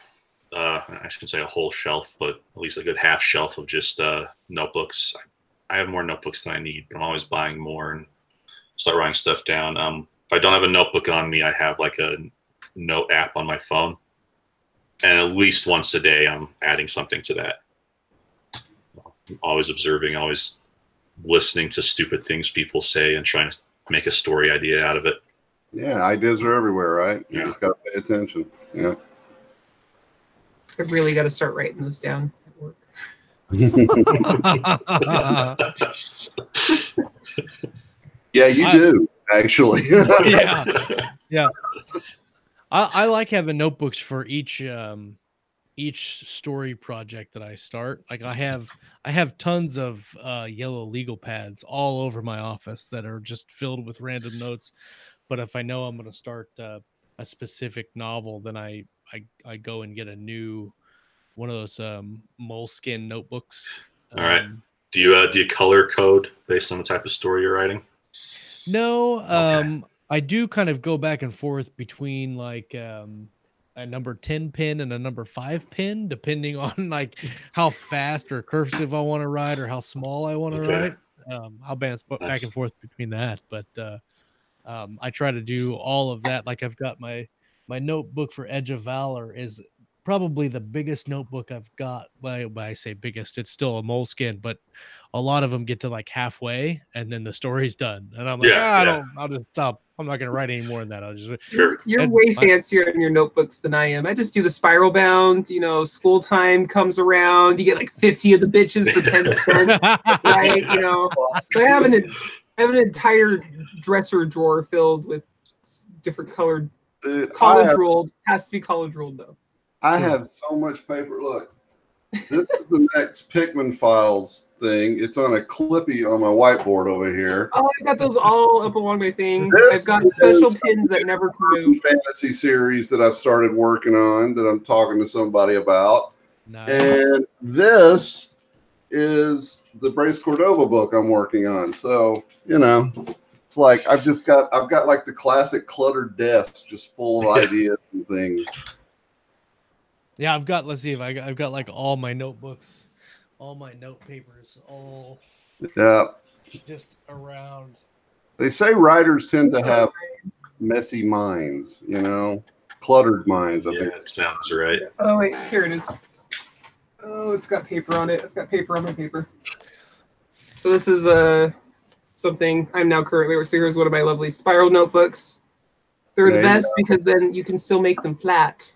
I shouldn't say a whole shelf, but at least a good half shelf of just notebooks. I have more notebooks than I need, but I'm always buying more and start writing stuff down. If I don't have a notebook on me, I have like a note app on my phone. And at least once a day, I'm adding something to that. I'm always observing, always listening to stupid things people say and trying to make a story idea out of it. Yeah, ideas are everywhere, right? You Yeah. just got to pay attention. Yeah. I really got to start writing those down at work. Yeah, you do, actually. yeah. I like having notebooks for each story project that I start. Like I have tons of yellow legal pads all over my office that are just filled with random notes. But if I know I'm going to start a specific novel, then I go and get a new one of those moleskin notebooks. All right. Do you color code based on the type of story you're writing? No. Okay. I do kind of go back and forth between like a number 10 pin and a number 5 pin, depending on like how fast or cursive I want to write or how small I want to write. I'll bounce back and forth between that, but I try to do all of that. Like I've got my notebook for Edge of Valor is probably the biggest notebook I've got. When I say biggest, it's still a moleskin, but a lot of them get to like halfway and then the story's done. And I'm like, I'll just stop. I'm not going to write any more than that. I'll just You're way fancier in your notebooks than I am. I just do the spiral bound, school time comes around, you get like 50 of the bitches for 10 cents, right? So I have an entire dresser drawer filled with different colored college ruled. Has to be college ruled though. I have so much paper. Look, this is the next Pikmin Files thing. It's on a Clippy on my whiteboard over here. Oh, I got those all up along my thing. This I've got special pins that never can move. Fantasy series that I've started working on that I'm talking to somebody about. Nice. And this is the Brace Cordova book I'm working on. So, it's like I've got like the classic cluttered desk just full of ideas and things. Yeah, I've got like all my notebooks, all my note papers, all just around. They say writers tend to have messy minds, cluttered minds. I think that sounds right. Oh, wait, here it is. Oh, it's got paper on it. I've got paper on my paper. So this is something I'm now currently. So here's one of my lovely spiral notebooks. They're the best because then you can still make them flat.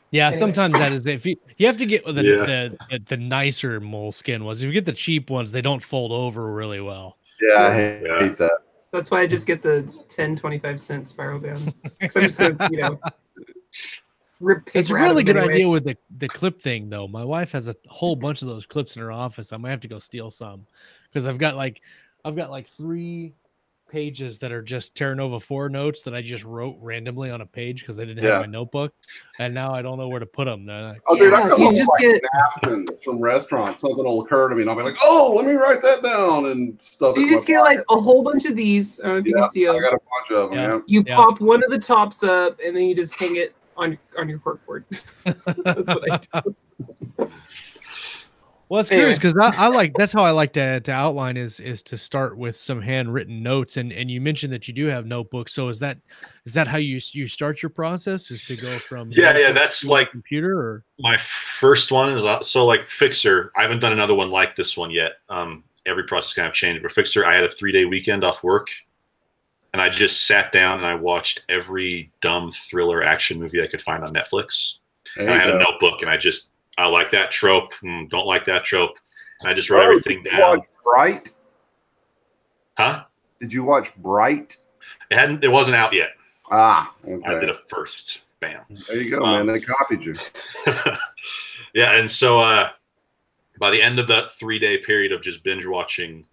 Yeah, sometimes that is if you have to get the nicer moleskin ones. If you get the cheap ones, they don't fold over really well. Yeah, I hate that. That's why I just get the 10-25 spiral down. So I'm just gonna, rip paper. It's a really good idea with the clip thing, though. My wife has a whole bunch of those clips in her office. I might have to go steal some because I've got like 3 pages that are just Terra Nova 4 notes that I just wrote randomly on a page because I didn't have my notebook, and now I don't know where to put them. Dude, I come you up with just like get napkins from restaurants. Something will occur to me, and I'll be like, "Oh, let me write that down," and stuff. So you just get like a whole bunch of these. I don't know if you can see them. I got a bunch of them. Yeah. You pop one of the tops up, and then you just hang it on your corkboard. That's what I do. Well, it's curious because I like that's how I like to outline is to start with some handwritten notes, and you mentioned that you do have notebooks. So is that how you start your process? Is to go from that's like computer or my first one is so like Fixer. I haven't done another one like this one yet. Every process kind of changed, but Fixer, I had a 3-day weekend off work, and I just sat down and I watched every dumb thriller action movie I could find on Netflix. And I had a notebook, and I like that trope. Don't like that trope. And I just wrote everything down. Watch Bright? Huh? Did you watch Bright? It wasn't out yet. Ah, okay. I did it first. Bam. There you go, man. They copied you. Yeah, and so by the end of that 3-day period of just binge watching,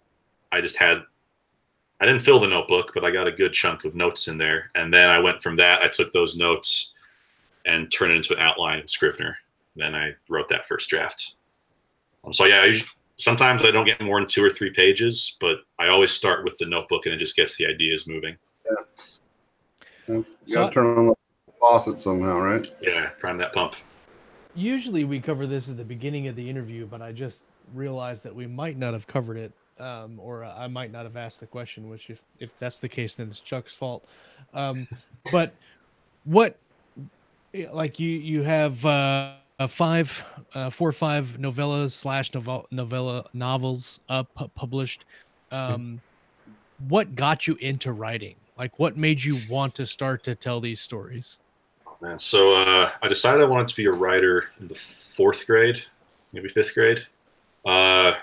I didn't fill the notebook, but I got a good chunk of notes in there. And then I went from that. I took those notes and turned it into an outline in Scrivener. Then I wrote that first draft. So yeah, sometimes I don't get more than 2 or 3 pages, but I always start with the notebook, and it just gets the ideas moving. Yeah. You got to turn on the faucet somehow, right? Yeah, prime that pump. Usually we cover this at the beginning of the interview, but I just realized that we might not have covered it, or I might not have asked the question, which if that's the case, then it's Chuck's fault. But what, like you have 4 or 5 novellas / novella novels published. What got you into writing? Like, what made you want to start to tell these stories? Man, so I decided I wanted to be a writer in the 4th grade, maybe 5th grade. I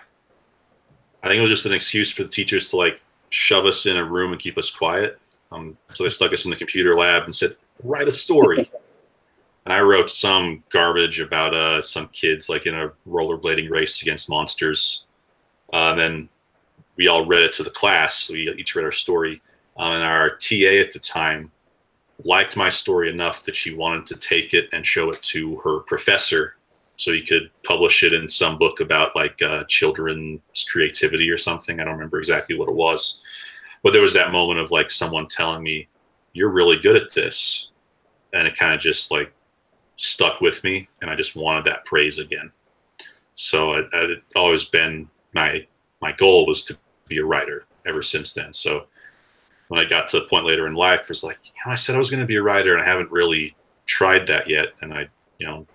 think it was just an excuse for the teachers to like shove us in a room and keep us quiet. So they stuck us in the computer lab and said, "Write a story." And I wrote some garbage about some kids like in a rollerblading race against monsters. And then we all read it to the class. So we each read our story. And our TA at the time liked my story enough that she wanted to take it and show it to her professor so he could publish it in some book about like children's creativity or something. I don't remember exactly what it was. But there was that moment of like someone telling me, "You're really good at this." And it kind of just like stuck with me, and I just wanted that praise again. So it's always been my goal was to be a writer ever since then. So when I got to the point later in life, it was like, I said I was going to be a writer, and I haven't really tried that yet. And I,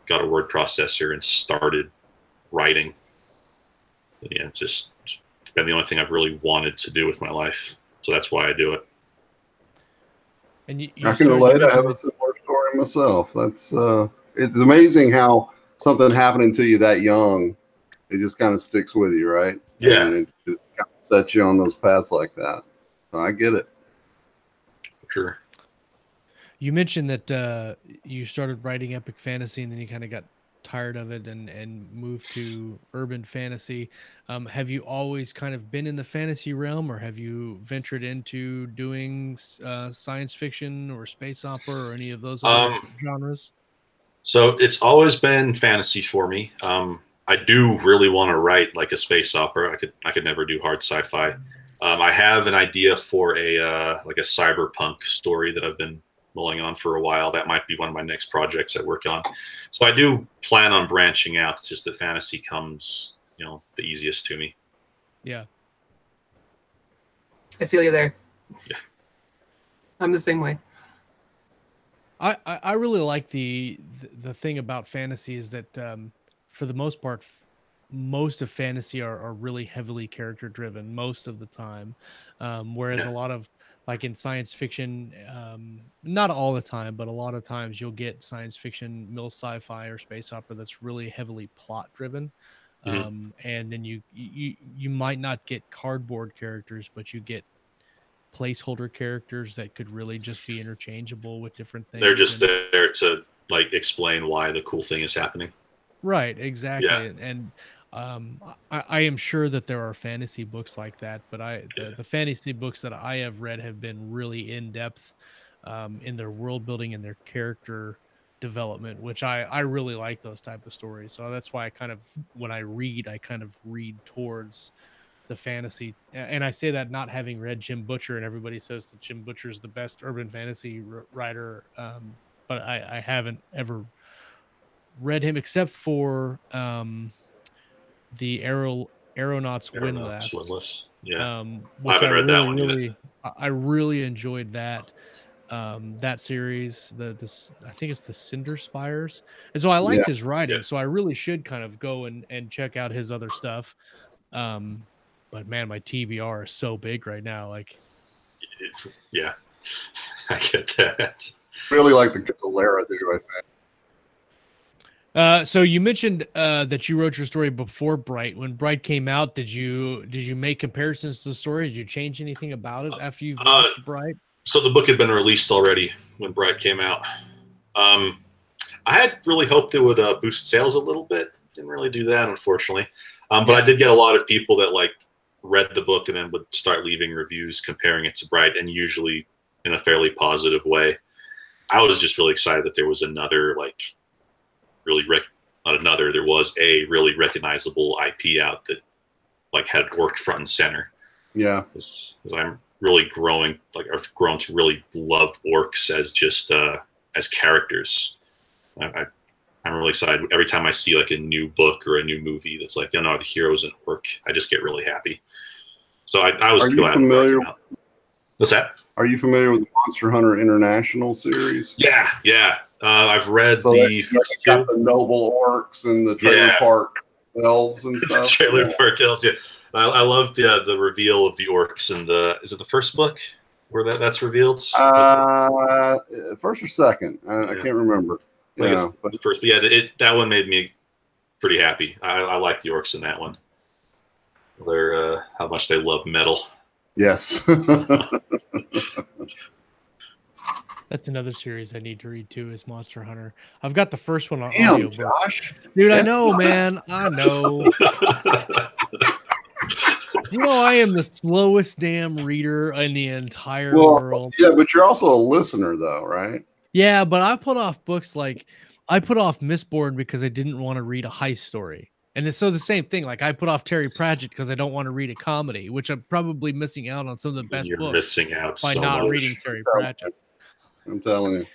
got a word processor and started writing. Yeah, it's just been the only thing I've really wanted to do with my life. So that's why I do it. And I can relate. I have a similar story myself. That's it's amazing how something happening to you that young, it just kind of sticks with you, right? Yeah. And it just kind of sets you on those paths like that. So I get it. Sure. You mentioned that you started writing epic fantasy, and then you kind of got tired of it and moved to urban fantasy. Have you always kind of been in the fantasy realm, or have you ventured into doing science fiction or space opera or any of those other genres? So it's always been fantasy for me. I do really want to write like a space opera. I could never do hard sci-fi. I have an idea for a like a cyberpunk story that I've been mulling on for a while. That might be one of my next projects I work on. So I do plan on branching out. It's just that fantasy comes, the easiest to me. Yeah. I feel you there. Yeah. I'm the same way. I really like the thing about fantasy is that for the most part, most of fantasy are really heavily character driven most of the time, whereas a lot of like in science fiction, not all the time, but a lot of times you'll get science fiction, middle sci-fi or space opera that's really heavily plot driven. And then you might not get cardboard characters, but you get placeholder characters that could really just be interchangeable with different things. They're just there to like explain why the cool thing is happening. Right, exactly. Yeah. And I am sure that there are fantasy books like that, but the fantasy books that I have read have been really in depth in their world building and their character development, which I really like those type of stories. So that's why when I read, I kind of read towards the fantasy. And I say that not having read Jim Butcher, and everybody says that Jim Butcher is the best urban fantasy writer. But I haven't ever read him except for the Aeronauts Aeronauts Windlass, Windlass. Yeah. I which haven't read that one yet. I really enjoyed that that series. I think it's the Cinder Spires, and so I liked his writing. So I really should kind of go and check out his other stuff. But man, my TBR is so big right now. Like, yeah, I get that. Really like the Galera too, I think. So you mentioned that you wrote your story before Bright. When Bright came out, did you make comparisons to the story? Did you change anything about it after you've watched Bright? So the book had been released already when Bright came out. I had really hoped it would boost sales a little bit. Didn't really do that, unfortunately. But I did get a lot of people that read the book and then would start leaving reviews comparing it to Bright, and usually in a fairly positive way. I was just really excited that there was there was a really recognizable IP out that had worked front and center. Yeah, because I'm really growing. I've grown to really love orcs as just as characters. I'm really excited every time I see a new book or a new movie that's the hero's an orc. I just get really happy. So I was. Are you familiar? What's that? Are you familiar with the Monster Hunter International series? Yeah. I've read the noble orcs and the trailer park elves and stuff. Trailer park elves. Yeah, I loved the reveal of the orcs in is it the first book where that's revealed? First or second? I can't remember. I guess the first, but that one made me pretty happy. I like the orcs in that one. They're how much they love metal. Yes. That's another series I need to read too, is Monster Hunter. I've got the first one on audio. Josh. Dude, I know, man. I know. I am the slowest damn reader in the entire world. Yeah, but you're also a listener though, right? Yeah, but I put off books I put off Mistborn because I didn't want to read a heist story. And so the same thing, I put off Terry Pratchett because I don't want to read a comedy, which I'm probably missing out on some of the best books. You're missing out by not reading Terry Pratchett. I'm telling you.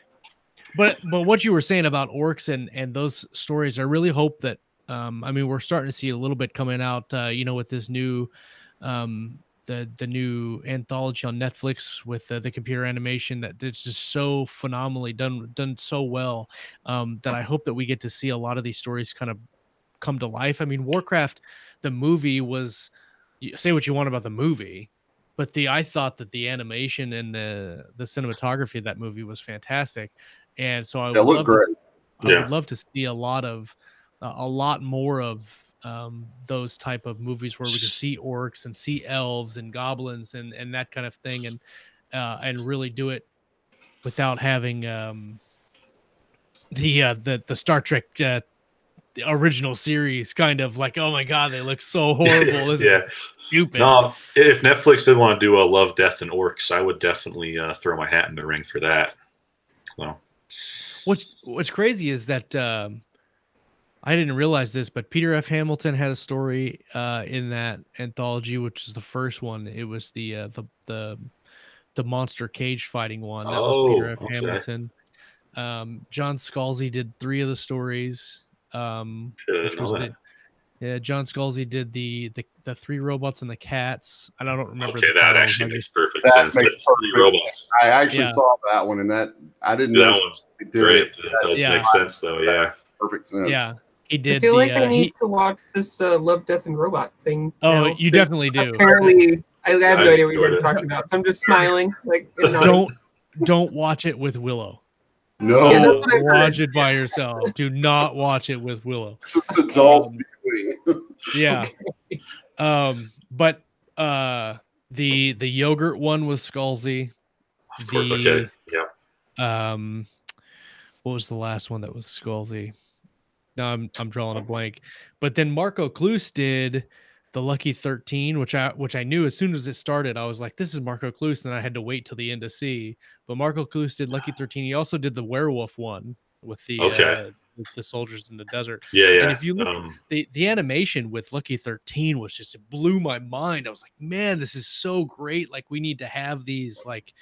But what you were saying about orcs and those stories, I really hope that we're starting to see a little bit coming out with this new the new anthology on Netflix with the computer animation that it's just so phenomenally done so well that I hope that we get to see a lot of these stories kind of come to life. I mean, Warcraft, the movie was, say what you want about the movie, but I thought that the animation and the cinematography of that movie was fantastic. And so I would love to see a lot more of those type of movies where we can see orcs and see elves and goblins and that kind of thing, and really do it without having the Star Trek the original series kind of oh my god, they look so horrible. Yeah, stupid. No, if Netflix did want to do a Love, Death, and Orcs, I would definitely throw my hat in the ring for that. So, what's crazy is that I didn't realize this, but Peter F. Hamilton had a story in that anthology, which is the first one. It was the monster cage fighting one. That was Peter F. Hamilton. John Scalzi did 3 of the stories. John Scalzi did the 3 robots and the cats. I don't remember. Okay, that actually makes perfect sense. Makes 3 robots. I actually saw that one, and that I didn't know that one's great. That does make sense, though. Yeah, perfect sense. Yeah, he did. I feel like I need to watch this Love, Death, and Robot thing. Oh, you definitely do. Apparently, I have no idea what you're talking about, so I'm just smiling. Don't watch it with Willow. No, watch it by yourself. Do not watch it with Willow. Yeah. Okay. But the yogurt one was Scalzi. Of course. Okay. Yeah. What was the last one that was Scalzi? No, I'm drawing a blank. But then Marco Cluse did the Lucky 13, which I knew as soon as it started, I was like, this is Marco Cluse, and I had to wait till the end to see. But Marco Cluse did Lucky 13. He also did the werewolf one with the soldiers in the desert. Yeah, yeah. And if you look, the animation with Lucky 13 was just, it blew my mind. I was like, man, this is so great. Like, we need to have these like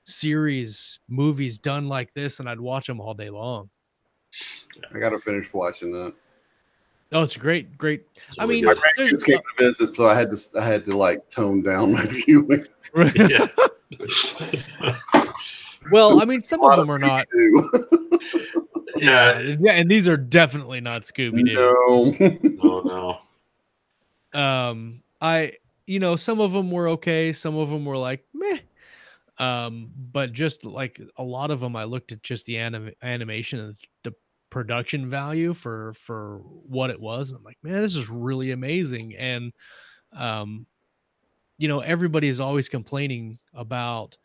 series movies done like this, and I'd watch them all day long. I got to finish watching that. Oh, it's great. It's I really mean, good. My grandkids came to visit, so I had to like tone down my viewing. Yeah. Well, I mean, some of them are not. Yeah. Yeah, and these are definitely not Scooby-Doo. No. Some of them were okay. Some of them were like meh. But just like a lot of them, I looked at just the animation and the production value for what it was. And I'm like, man, this is really amazing. And everybody is always complaining about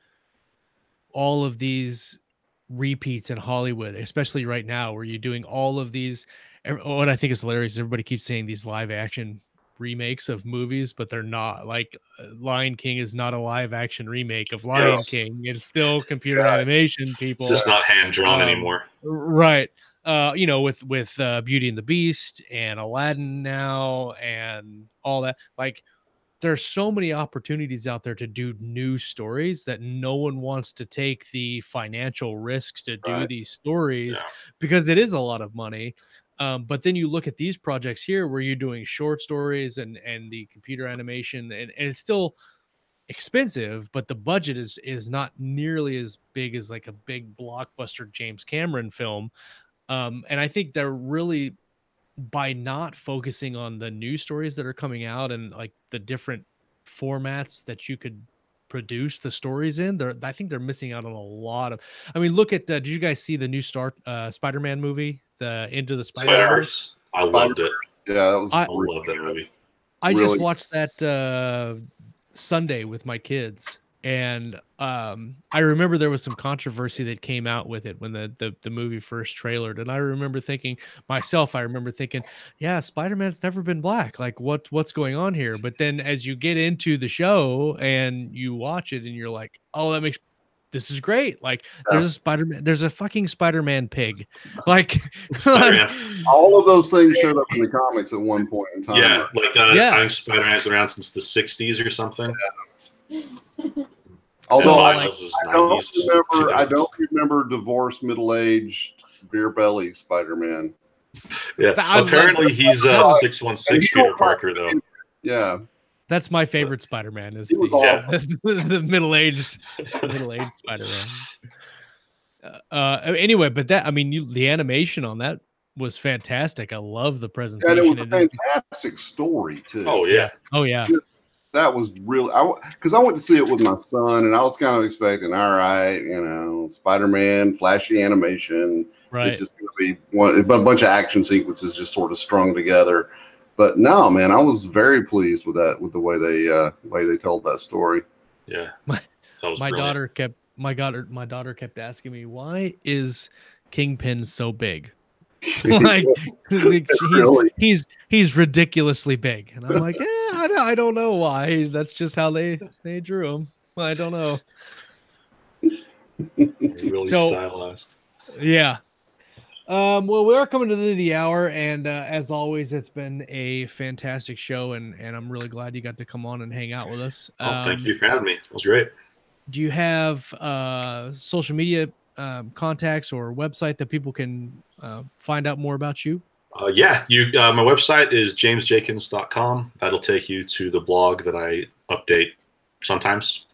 all of these repeats in Hollywood, especially right now, where you're doing all of these. What I think is hilarious, everybody keeps saying these live action remakes of movies, but they're not. Like Lion King is not a live action remake of Lion King. It's still computer animation, people. It's just not hand drawn anymore. Right. With Beauty and the Beast and Aladdin now and all that, like there's so many opportunities out there to do new stories that no one wants to take the financial risks to do these stories because it is a lot of money. But then you look at these projects here where you're doing short stories and the computer animation, and it's still expensive, but the budget is not nearly as big as like a big blockbuster James Cameron film. And I think they're really, by not focusing on the new stories that are coming out and like the different formats that you could produce the stories in, I think they're missing out on a lot of. I mean, look at did you guys see the new Spider-Man movie, the Into the Spider-Verse? I loved it. Yeah, I love that movie. I just watched that Sunday with my kids, and I remember there was some controversy that came out with it when the movie first trailered, and I remember thinking, yeah, Spider-Man's never been black. Like, what's going on here? But then as you get into the show and you watch it, and you're like, oh, this is great. Like, there's a Spider-Man, there's a fucking Spider-Man pig. Like, all of those things showed up in the comics at one point in time. Yeah, like I think Spider-Man's around since the 60s or something. Yeah. Although I don't remember divorced, middle-aged, beer belly Spider-Man. Yeah, apparently he's 616 Peter Parker though. Yeah, that's my favorite Spider-Man. Is the middle-aged Spider-Man. Anyway, but the animation on that was fantastic. I love the presentation. And it was a fantastic story too. Oh yeah. That was really, because I went to see it with my son, and I was kind of expecting, all right, Spider-Man, flashy animation. Right. It's just going to be a bunch of action sequences just sort of strung together. But no, man, I was very pleased with that, with the way they told that story. Yeah. My daughter kept asking me, why is Kingpin so big? Like, he's ridiculously big, and I'm like, I don't know why. That's just how they drew him. I don't know. Really stylized. Yeah. Well, we are coming to the end of the hour, and as always, it's been a fantastic show, and I'm really glad you got to come on and hang out with us. Thank you for having me. It was great. Do you have social media contacts or website that people can find out more about you? Yeah, my website is jamesjakins.com. That'll take you to the blog that I update sometimes.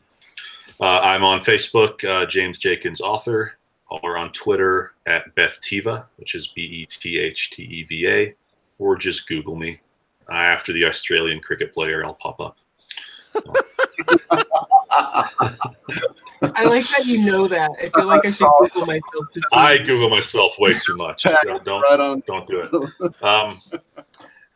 I'm on Facebook, James Jakins Author, or on Twitter at Bethteva, which is BETHTEVA, or just Google me. After the Australian cricket player, I'll pop up. I like that you know that. I feel like I should Google myself to see. I Google myself way too much. Don't do it.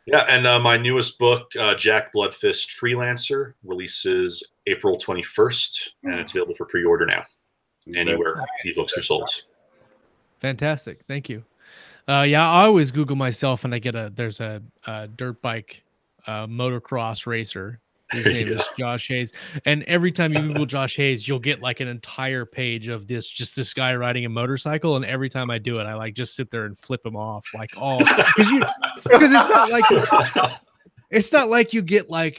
Yeah, and my newest book, Jack Bloodfist Freelancer, releases April 21st, and it's available for pre-order now, anywhere ebooks are sold. Fantastic. Thank you. Yeah, I always Google myself and I get there's a dirt bike motocross racer whose name is Josh Hayes. And every time you Google Josh Hayes, you'll get like an entire page of this guy riding a motorcycle. And every time I do it, I like just sit there and flip him off like all because it's not like you get like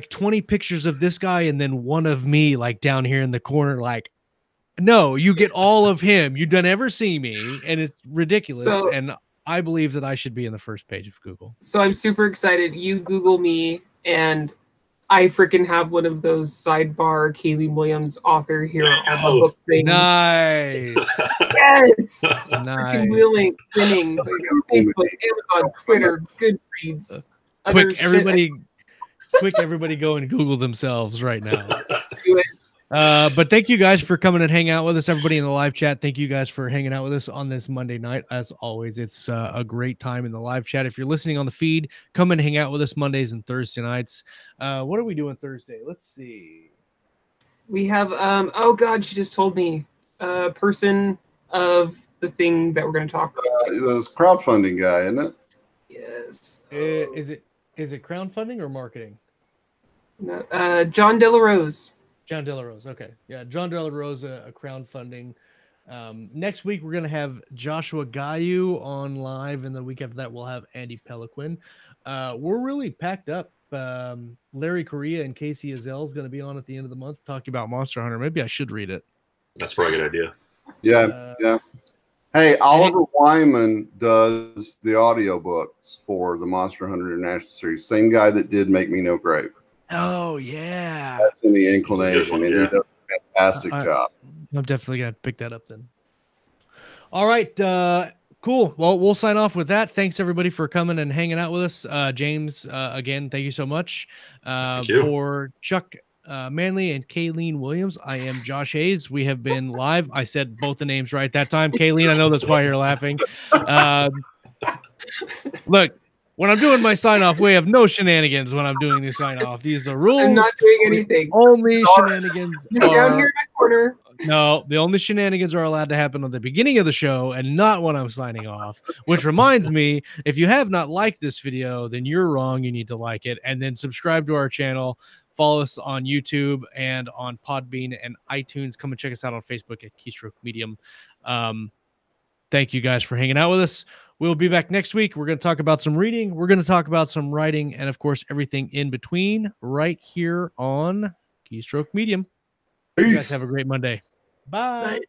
20 pictures of this guy and then one of me like down here in the corner, like, no, you get all of him. You don't ever see me, and it's ridiculous. And I believe that I should be in the first page of Google. So I'm super excited. You Google me, and I freaking have one of those sidebar Kalene Williams author here on my book things. Nice. Yes. Nice. Willing, winning. Facebook, Amazon, Twitter, Goodreads. Quick, everybody go and Google themselves right now. Do it. But thank you guys for coming and hanging out with us. Everybody in the live chat, thank you guys for hanging out with us on this Monday night. As always, it's a great time in the live chat. If you're listening on the feed, come and hang out with us Mondays and Thursday nights. What are we doing Thursday? Let's see. We have, oh God, she just told me, person of the thing that we're going to talk about. This crowdfunding guy, isn't it? Yes. Is it crowdfunding or marketing? No, John Delarose. John Delarose. Okay. Yeah. John Delarose, a crowdfunding. Next week, we're going to have Joshua Gayu on live. And the week after that, we'll have Andy Peliquin. We're really packed up. Larry Correa and Casey Azell is going to be on at the end of the month talking about Monster Hunter. Maybe I should read it. That's probably a good idea. Yeah. Yeah. Hey, Oliver Wyman does the audiobooks for the Monster Hunter International Series. Same guy that did Make Me No Grave. Oh, yeah. That's in the inclination. And he does a fantastic job. I'm definitely going to pick that up then. All right. Cool. Well, we'll sign off with that. Thanks, everybody, for coming and hanging out with us. James, again, thank you so much. Thank you. For Chuck Manley and Kalene Williams, I am Josh Hayes. We have been live. I said both the names right that time. Kalene, I know that's why you're laughing. Look. When I'm doing my sign-off, we have no shenanigans when I'm doing the sign-off. These are rules. I'm not doing anything. Only shenanigans down here in my corner. No, the only shenanigans are allowed to happen at the beginning of the show and not when I'm signing off. Which reminds me, if you have not liked this video, then you're wrong. You need to like it. And then subscribe to our channel. Follow us on YouTube and on Podbean and iTunes. Come and check us out on Facebook at Keystroke Medium. Thank you guys for hanging out with us. We'll be back next week. We're going to talk about some reading. We're going to talk about some writing and, of course, everything in between right here on Keystroke Medium. Peace. You guys have a great Monday. Bye. Bye.